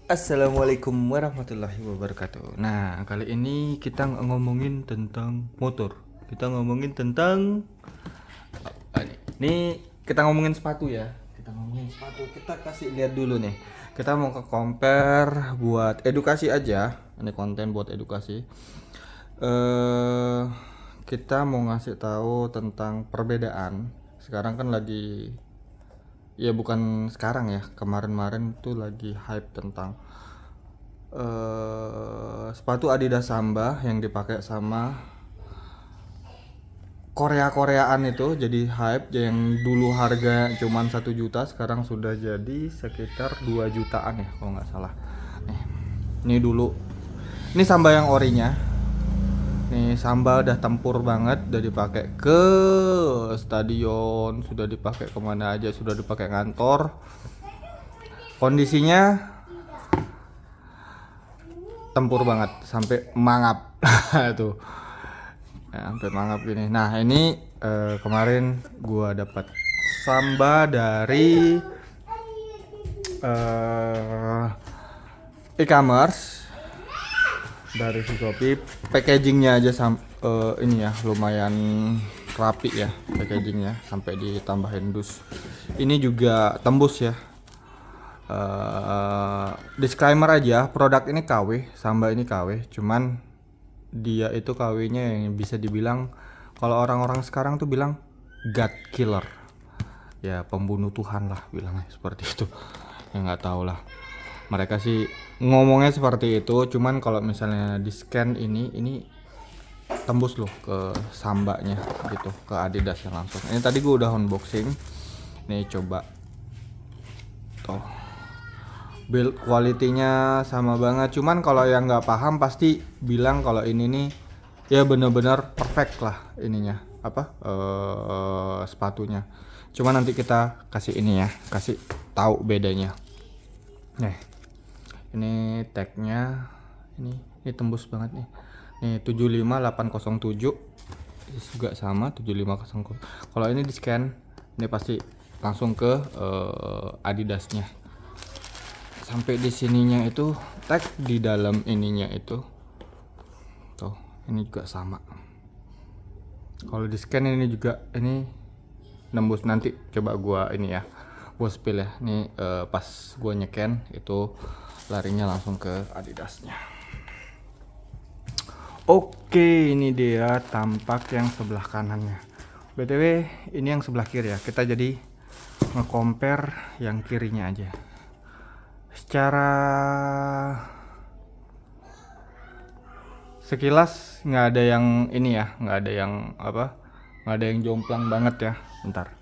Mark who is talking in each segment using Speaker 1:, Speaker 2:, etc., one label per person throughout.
Speaker 1: Assalamualaikum warahmatullahi wabarakatuh. Nah, kali ini kita ngomongin tentang motor. Kita ngomongin tentang ini kita ngomongin sepatu ya. Kita ngomongin sepatu. Kita kasih lihat dulu nih. Kita mau ke compare buat edukasi aja. Ini konten buat edukasi. Kita mau ngasih tahu tentang perbedaan. Sekarang kan lagi, ya bukan sekarang ya, kemarin-marin tuh lagi hype tentang sepatu Adidas Samba yang dipakai sama Korea-Koreaan itu jadi hype, yang dulu harga cuman 1 juta sekarang sudah jadi sekitar 2 jutaan ya kalau nggak salah. Nih, ini dulu, ini Samba yang orinya. Nih Samba udah tempur banget, udah dipakai ke stadion, sudah dipakai kemana aja, sudah dipakai kantor. Kondisinya tempur banget sampai mangap. Tuh ya, sampai mangap gini. Nah ini kemarin gua dapat Samba dari e-commerce dari Shopee. Packagingnya aja ini ya lumayan rapi ya, packagingnya sampai ditambahin dus. Ini juga tembus ya. Disclaimer aja, produk ini KW, Samba ini KW, cuman dia itu KW-nya yang bisa dibilang kalau orang-orang sekarang tuh bilang God killer, ya pembunuh Tuhan lah bilangnya seperti itu. Ya nggak tahu lah, mereka sih ngomongnya seperti itu. Cuman kalau misalnya di scan ini tembus loh ke Sambanya gitu, ke Adidasnya langsung. Ini tadi gue udah unboxing, nih coba tuh, build quality-nya sama banget. Cuman kalau yang nggak paham pasti bilang kalau ini nih ya bener-bener perfect lah ininya, apa sepatunya. Cuman nanti kita kasih ini ya, kasih tahu bedanya. Nih, ini tagnya, ini tembus banget nih. Nih 75807 juga sama 7500. Kalau ini di scan ini pasti langsung ke Adidasnya. Sampai di sininya itu tag di dalam ininya itu tuh, ini juga sama. Kalau di scan ini juga ini nembus. Nanti coba gua ini ya, gua spill ya. Ini pas gua nyeken itu larinya langsung ke Adidasnya. Oke, ini dia tampak yang sebelah kanannya. BTW ini yang sebelah kiri ya. Kita jadi nge-compare yang kirinya aja. Secara sekilas nggak ada yang ini ya, nggak ada yang apa, nggak ada yang jomplang banget ya. Bentar.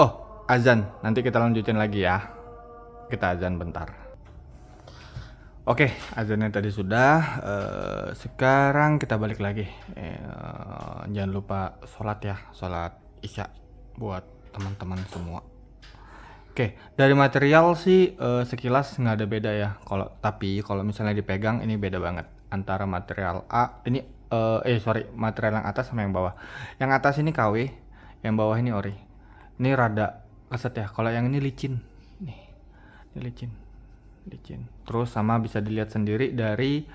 Speaker 1: Oh, azan. Nanti kita lanjutin lagi ya. Kita azan bentar. Oke, azannya tadi sudah. Sekarang kita balik lagi. Jangan lupa sholat ya, sholat isya buat teman-teman semua. Oke, dari material sih sekilas nggak ada beda ya. Tapi kalau misalnya dipegang ini beda banget antara material A ini material yang atas sama yang bawah. Yang atas ini KW, yang bawah ini ori. Ini rada keset ya. Kalau yang ini licin. Nih, ini licin. Terus sama bisa dilihat sendiri dari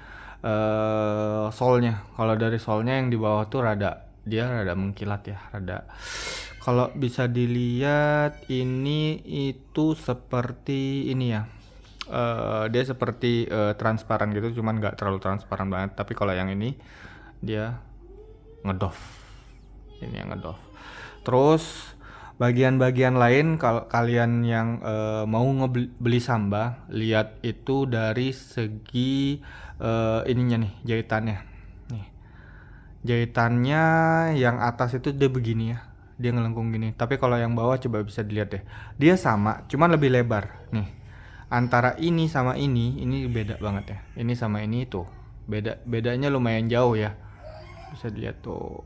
Speaker 1: solnya. Kalau dari solnya yang di bawah tuh rada mengkilat ya, rada. Kalau bisa dilihat ini itu seperti ini ya. Dia seperti transparan gitu, cuman nggak terlalu transparan banget. Tapi kalau yang ini dia ngedoff. Ini yang ngedoff. Terus bagian-bagian lain, kalau kalian yang mau beli Samba, lihat itu dari segi ininya nih, jahitannya. Nih, jahitannya yang atas itu dia begini ya, dia ngelengkung gini. Tapi kalau yang bawah coba bisa dilihat deh, dia sama, cuman lebih lebar. Nih, antara ini sama ini beda banget ya. Ini sama ini tuh bedanya lumayan jauh ya, bisa dilihat tuh,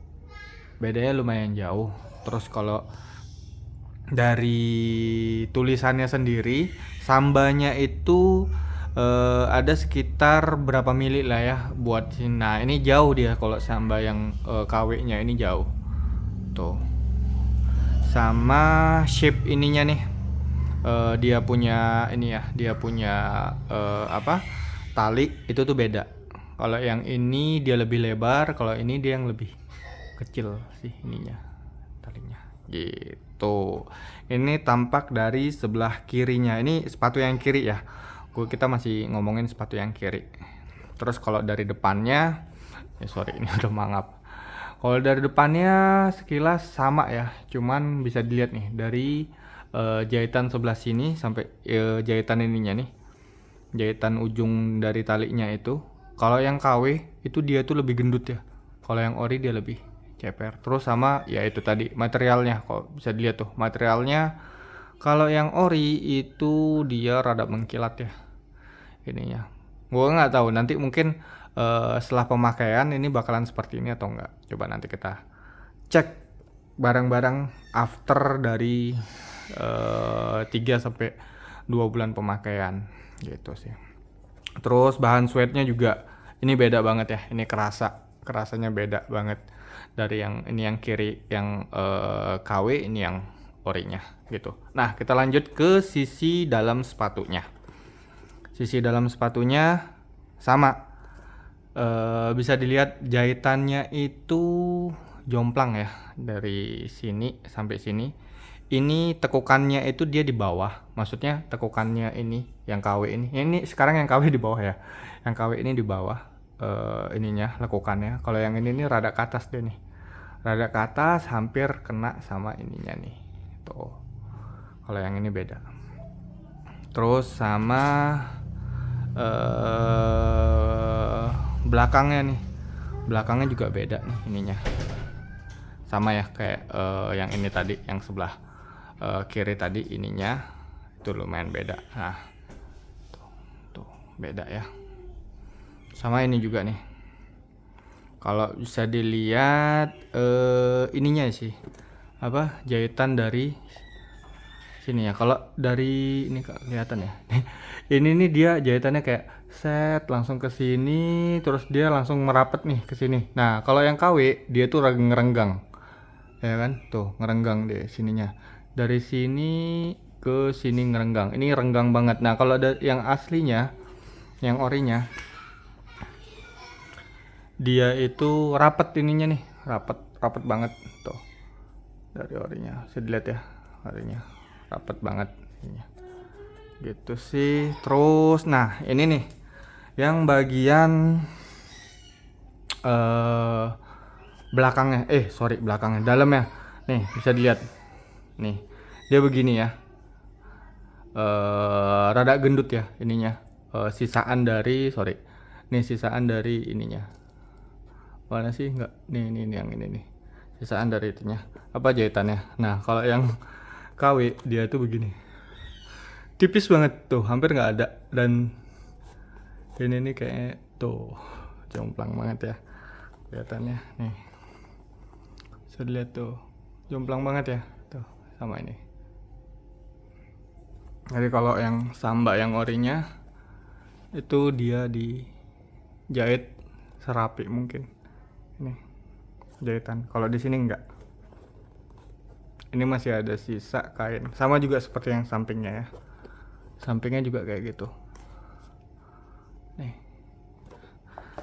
Speaker 1: bedanya lumayan jauh. Terus kalau dari tulisannya sendiri, Sambanya itu ada sekitar berapa mili lah ya buat sini. Nah ini jauh dia, kalau Samba yang KW nya ini jauh tuh. sama shape ininya nih. Dia punya ini ya, dia punya apa, tali itu tuh beda. Kalau yang ini dia lebih lebar, kalau ini dia yang lebih kecil sih ininya, talinya gitu. Ini tampak dari sebelah kirinya. Ini sepatu yang kiri ya, kita masih ngomongin sepatu yang kiri. Terus kalau dari depannya, sorry ini udah mangap. Kalau dari depannya sekilas sama ya, cuman bisa dilihat nih dari jahitan sebelah sini sampai jahitan ininya nih, jahitan ujung dari talinya itu. Kalau yang KW itu dia tuh lebih gendut ya, kalau yang ori dia lebih ceper. Terus sama ya itu tadi materialnya, kok bisa dilihat tuh materialnya. Kalau yang ori itu dia rada mengkilat ya ininya. Gue nggak tahu nanti mungkin setelah pemakaian ini bakalan seperti ini atau enggak. Coba nanti kita cek barang-barang after dari 3 sampai 2 bulan pemakaian gitu sih. Terus bahan suede-nya juga ini beda banget ya. Ini kerasanya beda banget dari yang ini yang kiri yang KW, ini yang orinya gitu. Nah, kita lanjut ke sisi dalam sepatunya. Sisi dalam sepatunya sama. Bisa dilihat jahitannya itu jomplang ya, dari sini sampai sini. Ini tekukannya itu dia di bawah, maksudnya tekukannya ini yang KW ini sekarang yang KW di bawah ya, yang KW ini di bawah ininya lekukannya. Kalau yang ini rada ke atas dia nih, rada ke atas hampir kena sama ininya nih tuh. Kalau yang ini beda. Terus sama belakangnya juga beda nih ininya, sama ya kayak yang ini tadi, yang sebelah kiri tadi ininya itu lumayan beda. Nah tuh beda ya. Sama ini juga nih, kalau bisa dilihat ininya sih apa, jahitan dari sini ya. Kalau dari ini kelihatan ya ini nih dia jahitannya kayak set langsung ke sini, terus dia langsung merapat nih ke sini. Nah kalau yang KW dia tuh ngerenggang ya kan, tuh ngerenggang deh sininya, dari sini ke sini ngerenggang, ini renggang banget. Nah kalau ada yang aslinya, yang orinya, dia itu rapet ininya nih, rapet banget tuh. Dari orinya bisa dilihat ya, orinya rapet banget ininya gitu sih. Terus nah ini nih yang bagian belakangnya, belakangnya, dalamnya nih bisa dilihat nih, dia begini ya, rada gendut ya ininya, sisaan dari sisaan dari ininya, mana sih enggak nih yang ini nih, sisaan dari itunya apa, jahitannya. Nah kalau yang KW dia tuh begini, tipis banget tuh, hampir nggak ada. Dan ini nih kayak tuh jomplang banget ya kelihatannya nih, bisa dilihat tuh jomplang banget ya tuh sama ini. Jadi kalau yang Samba yang orinya itu dia dijahit serapi mungkin ini jahitan, kalau di sini enggak, ini masih ada sisa kain. Sama juga seperti yang sampingnya ya, sampingnya juga kayak gitu nih.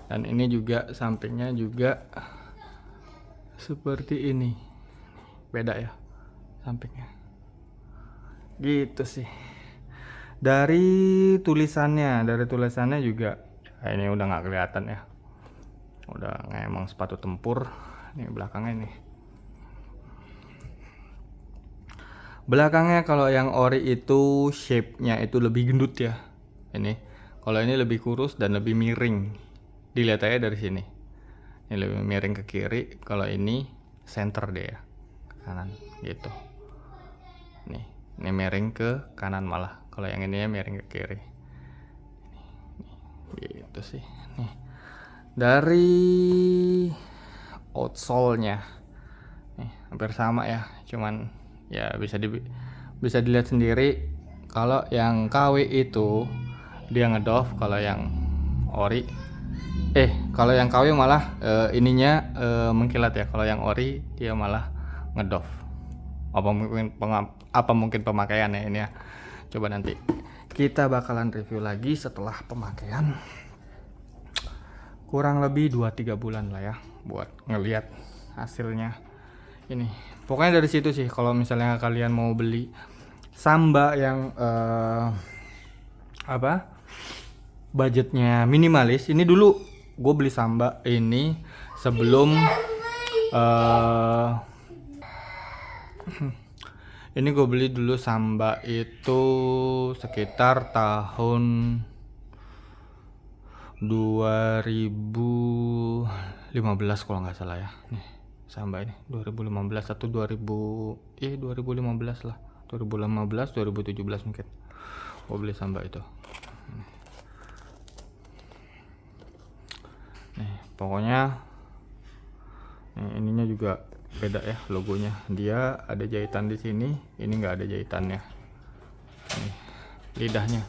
Speaker 1: Dan ini juga sampingnya juga seperti ini, beda ya sampingnya gitu sih. Dari tulisannya juga ini udah nggak kelihatan ya, udah emang sepatu tempur. Nih belakangnya nih, belakangnya kalau yang ori itu shape-nya itu lebih gendut ya ini. Kalau ini lebih kurus dan lebih miring, dilihat aja dari sini, ini lebih miring ke kiri. Kalau ini center deh ya, ke kanan gitu. Ini miring ke kanan malah, kalau yang ini ya miring ke kiri. Gitu sih. Nih dari outsole-nya nih hampir sama ya, cuman ya bisa dilihat sendiri. Kalau yang KW itu dia ngedoff, kalau yang ori kalau yang KW malah ininya mengkilat ya. Kalau yang ori dia malah ngedoff. apa mungkin pemakaiannya ini ya. Coba nanti kita bakalan review lagi setelah pemakaian. Kurang lebih 2-3 bulan lah ya buat ngelihat hasilnya. Ini pokoknya dari situ sih, kalau misalnya kalian mau beli Samba yang budgetnya minimalis. Ini dulu gue beli Samba ini sebelum ini gue beli dulu Samba itu sekitar tahun 2015 kalau nggak salah ya. Nih Samba ini 2015 atau 2015 lah, 2015 2017 mungkin gue beli Samba itu. Nih pokoknya ininya juga beda ya logonya. Dia ada jahitan di sini, ini nggak ada jahitannya. Nih, lidahnya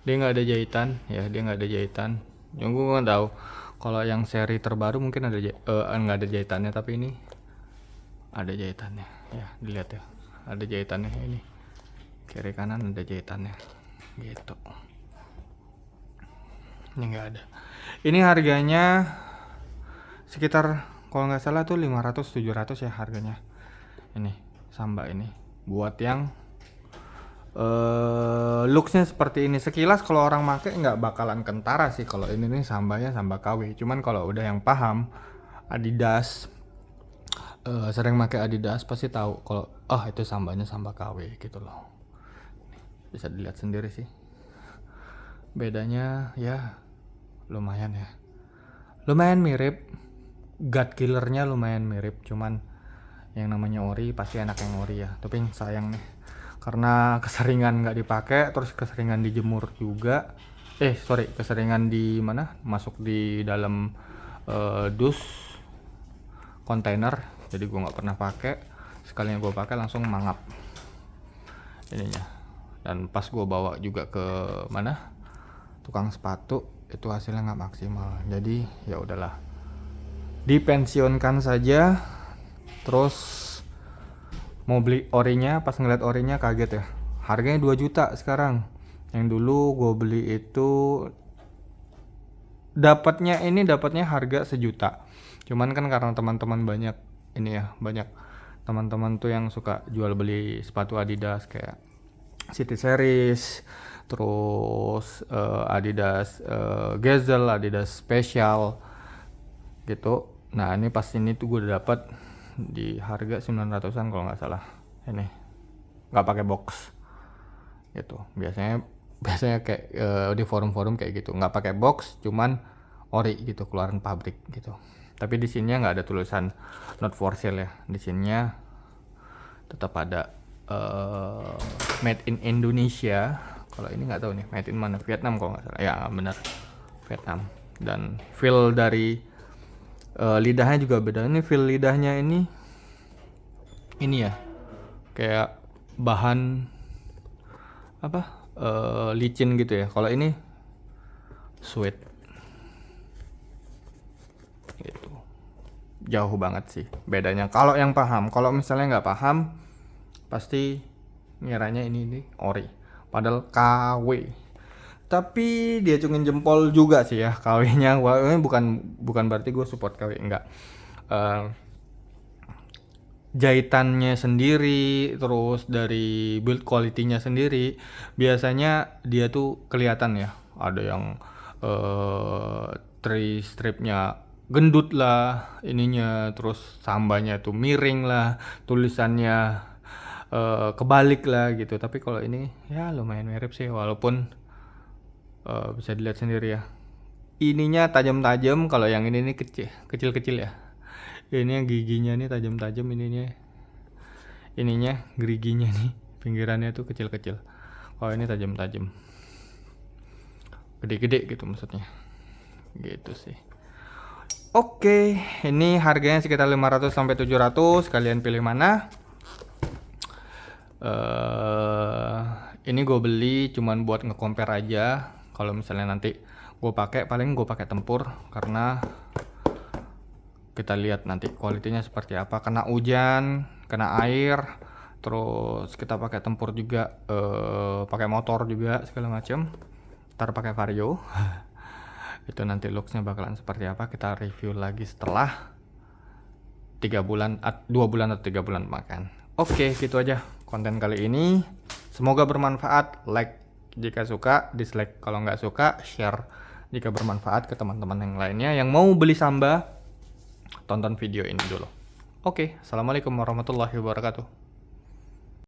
Speaker 1: dia nggak ada jahitan ya, dia nggak ada jahitan. Yang gue nggak tahu kalau yang seri terbaru mungkin ada nggak ada jahitannya, tapi ini ada jahitannya ya, dilihat ya, ada jahitannya ini, kiri kanan ada jahitannya gitu. Ini nggak ada. Ini harganya sekitar kalau nggak salah tuh 500-700 ya harganya. Ini Samba ini buat yang looksnya seperti ini. Sekilas kalau orang make nggak bakalan kentara sih kalau ini nih Sambanya Samba KW. Cuman kalau udah yang paham Adidas, sering make Adidas, pasti tahu kalau itu Sambanya Samba KW gitu loh. Bisa dilihat sendiri sih bedanya ya, lumayan ya, lumayan mirip. God killernya lumayan mirip, cuman yang namanya ori pasti enak yang ori ya. Tapi sayang nih karena keseringan nggak dipakai, terus keseringan dijemur juga. Keseringan di mana, masuk di dalam dus kontainer, jadi gue nggak pernah pakai. Sekalinya gue pakai langsung mangap ininya. Dan pas gue bawa juga ke mana, tukang sepatu, itu hasilnya nggak maksimal. Jadi ya udahlah, dipensiunkan saja. Terus mau beli orinya, pas ngeliat orinya kaget ya, harganya 2 juta sekarang. Yang dulu gue beli itu dapatnya harga 1 juta. Cuman kan karena teman-teman banyak ini ya, banyak teman-teman tuh yang suka jual beli sepatu Adidas kayak City Series, terus Adidas Gazelle, Adidas Special gitu. Nah ini pas ini tuh gue udah dapat di harga 900-an kalau nggak salah. Ini nggak pakai box gitu. Biasanya kayak di forum-forum kayak gitu, nggak pakai box, cuman ori gitu, keluaran pabrik gitu. Tapi di sininya nggak ada tulisan not for sale ya. Di sininya tetap ada made in Indonesia. Kalau ini nggak tahu nih made in mana, Vietnam kalau nggak salah ya, benar Vietnam. Dan feel dari lidahnya juga beda. Ini feel lidahnya ini ya, kayak bahan licin gitu ya. Kalau ini sweet gitu, jauh banget sih bedanya kalau yang paham. Kalau misalnya nggak paham pasti ngiranya ini ori, padahal KW. Tapi dia cungin jempol juga sih ya KW-nya. Wah, ini bukan berarti gue support KW, enggak. Jahitannya sendiri, terus dari build quality-nya sendiri, biasanya dia tuh kelihatan ya. Ada yang three stripnya gendut lah ininya, terus Sambanya tuh miring lah, tulisannya kebalik lah gitu. Tapi kalau ini ya lumayan mirip sih, walaupun bisa dilihat sendiri ya, ininya tajam-tajam. Kalau yang ini nih kecil-kecil ya. Ini yang giginya nih tajam-tajam, ininya geriginya nih pinggirannya tuh kecil-kecil. Kalau ini tajam-tajam, gede-gede gitu maksudnya. Gitu sih. Oke, ini harganya sekitar 500 sampai 700. Kalian pilih mana? Ini gue beli cuman buat nge-compare aja. Kalau misalnya nanti gue pakai, paling gue pakai Tempur, karena kita lihat nanti kualitinya seperti apa. Kena hujan, kena air, terus kita pakai tempur juga, pakai motor juga segala macam. Ntar pakai Vario. Itu nanti looksnya bakalan seperti apa, kita review lagi setelah 2 bulan atau 3 bulan makan. Oke, gitu aja konten kali ini. Semoga bermanfaat. Like jika suka, dislike kalau nggak suka, share jika bermanfaat ke teman-teman yang lainnya yang mau beli Samba. Tonton video ini dulu. Oke, assalamualaikum warahmatullahi wabarakatuh.